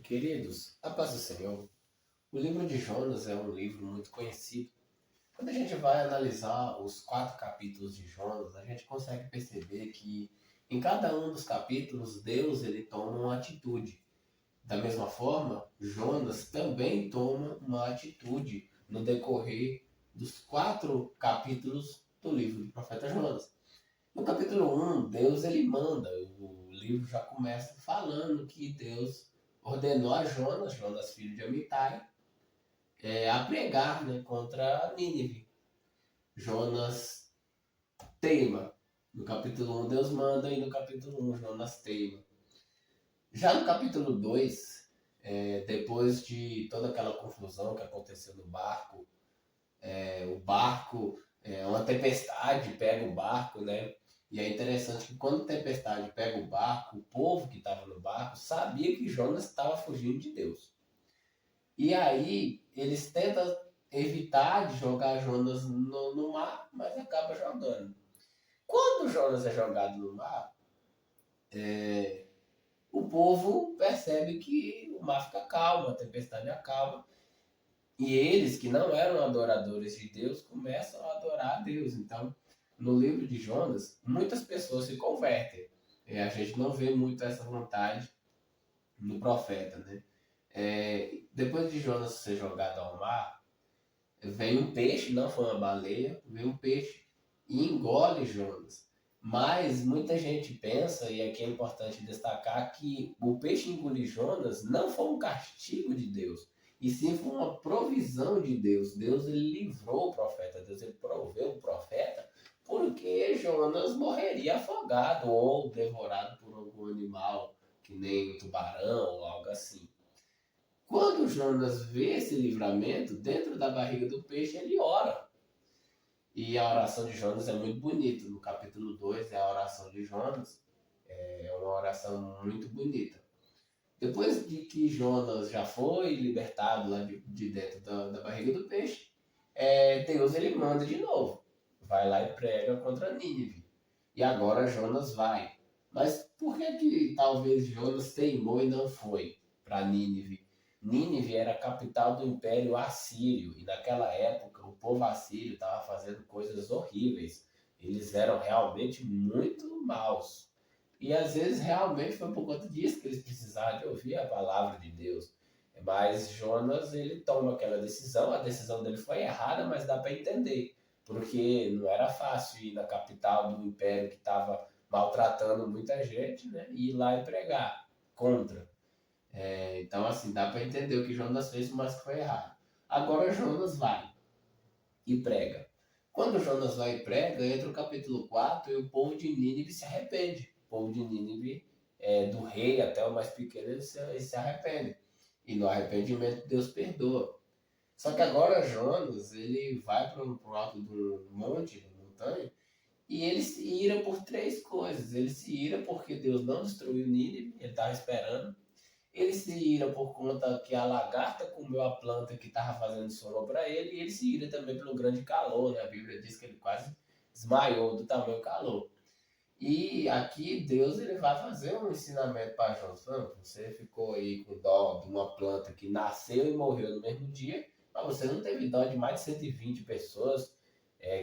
Queridos, a paz do Senhor. O livro de Jonas é um livro muito conhecido. Quando a gente vai analisar os 4 capítulos de Jonas, a gente consegue perceber que em cada um dos capítulos Deus ele toma uma atitude. Da mesma forma, Jonas também toma uma atitude no decorrer dos 4 capítulos do livro do profeta Jonas. No capítulo 1, Deus ele manda, o livro já começa falando que Deus ordenou a Jonas, filho de Amitai, a pregar, né, contra Nínive. Jonas teima. No capítulo 1 Deus manda e no capítulo 1 Jonas teima. Já no capítulo 2, depois de toda aquela confusão que aconteceu no barco, o barco, uma tempestade pega o barco, né? E é interessante que quando a tempestade pega o barco, o povo que estava no barco sabia que Jonas estava fugindo de Deus. E aí eles tentam evitar de jogar Jonas no mar, mas acaba jogando. Quando Jonas é jogado no mar, o povo percebe que o mar fica calmo, a tempestade acalma. E eles, que não eram adoradores de Deus, começam a adorar a Deus. Então, no livro de Jonas, muitas pessoas se convertem. A gente não vê muito essa vontade no profeta, né? Depois de Jonas ser jogado ao mar, vem um peixe, não foi uma baleia, vem um peixe e engole Jonas. Mas muita gente pensa, e aqui é importante destacar, que o peixe engolir Jonas não foi um castigo de Deus, e sim foi uma provisão de Deus. Deus ele livrou o profeta, Deus ele proveu o profeta, porque Jonas morreria afogado ou devorado por algum animal, que nem um tubarão ou algo assim. Quando Jonas vê esse livramento, dentro da barriga do peixe, ele ora. E a oração de Jonas é muito bonita. No capítulo 2 é a oração de Jonas. É uma oração muito bonita. Depois de que Jonas já foi libertado lá de dentro da barriga do peixe, Deus ele manda de novo. Vai lá e prega contra Nínive. E agora Jonas vai. Mas por que talvez Jonas teimou e não foi para Nínive? Nínive era a capital do Império Assírio, e naquela época o povo assírio estava fazendo coisas horríveis. Eles eram realmente muito maus. E às vezes realmente foi por conta disso que eles precisavam de ouvir a palavra de Deus. Mas Jonas, ele toma aquela decisão, a decisão dele foi errada, mas dá para entender. Porque não era fácil ir na capital do império que estava maltratando muita gente, né, e ir lá e pregar contra. Então, assim, dá para entender o que Jonas fez, mas que foi errado. Agora Jonas vai e prega. Quando Jonas vai e prega, entra o capítulo 4 e o povo de Nínive se arrepende. O povo de Nínive, do rei até o mais pequeno, eles se arrependem. E no arrependimento Deus perdoa. Só que agora Jonas, ele vai para o alto do monte, da montanha, e ele se ira por 3 coisas. Ele se ira porque Deus não destruiu Nínive, ele estava esperando. Ele se ira por conta que a lagarta comeu a planta que estava fazendo sombra para ele, e ele se ira também pelo grande calor, né? A Bíblia diz que ele quase desmaiou do tamanho calor. E aqui Deus ele vai fazer um ensinamento para Jonas. Você ficou aí com dó de uma planta que nasceu e morreu no mesmo dia, mas você não teve dó de mais de 120 pessoas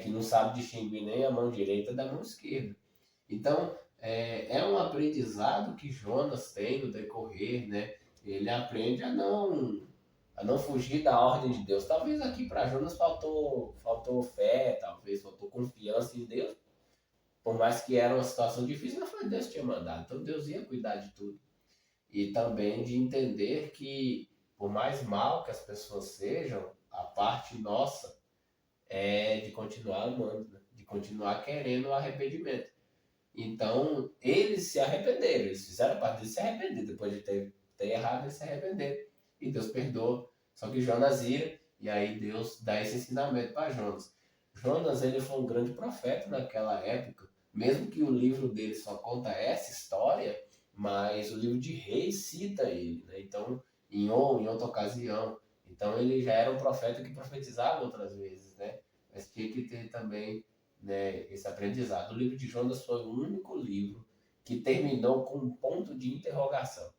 que não sabem distinguir nem a mão direita da mão esquerda. Então, um aprendizado que Jonas tem no decorrer, né? Ele aprende a não fugir da ordem de Deus. Talvez aqui para Jonas faltou fé, talvez faltou confiança em Deus, por mais que era uma situação difícil, mas foi Deus que tinha mandado, então Deus ia cuidar de tudo. E também de entender que, por mais mal que as pessoas sejam, a parte nossa é de continuar amando, né? De continuar querendo o arrependimento. Então, eles se arrependeram, eles fizeram parte deles se arrepender, depois de ter errado, eles se arrependeram. E Deus perdoa. Só que Jonas ira, e aí Deus dá esse ensinamento para Jonas. Jonas, ele foi um grande profeta naquela época, mesmo que o livro dele só conta essa história, mas o livro de Reis cita ele, né? Então, em outra ocasião. Então, ele já era um profeta que profetizava outras vezes, né? Mas tinha que ter também, né, esse aprendizado. O livro de Jonas foi o único livro que terminou com um ponto de interrogação.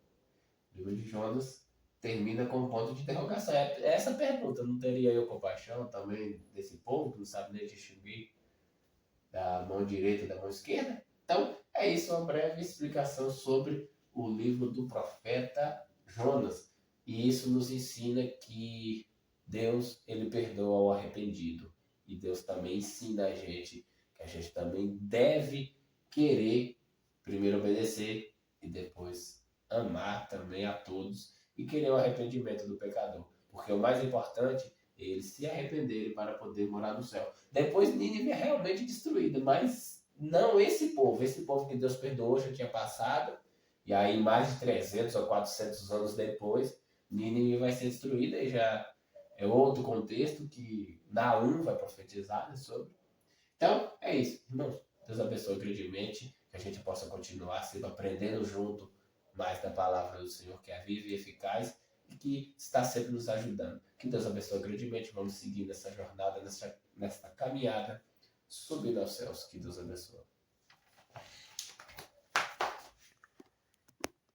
O livro de Jonas termina com um ponto de interrogação. É essa pergunta: não teria eu compaixão também desse povo que não sabe nem distinguir da mão direita da mão esquerda? Então, é isso, uma breve explicação sobre o livro do profeta Jonas. E isso nos ensina que Deus, ele perdoa o arrependido. E Deus também ensina a gente que a gente também deve querer primeiro obedecer e depois amar também a todos e querer o arrependimento do pecador. Porque o mais importante é eles se arrependerem para poder morar no céu. Depois Nínive é realmente destruída, mas não esse povo. Esse povo que Deus perdoou já tinha passado, e aí mais de 300 ou 400 anos depois, Nínive vai ser destruída e já é outro contexto que Naum vai profetizar, né, sobre. Então, é isso, irmãos. Deus abençoe grandemente, que a gente possa continuar sendo aprendendo junto mais da palavra do Senhor, que é viva e eficaz e que está sempre nos ajudando. Que Deus abençoe grandemente. Vamos seguir nessa jornada, nessa caminhada, subindo aos céus. Que Deus abençoe.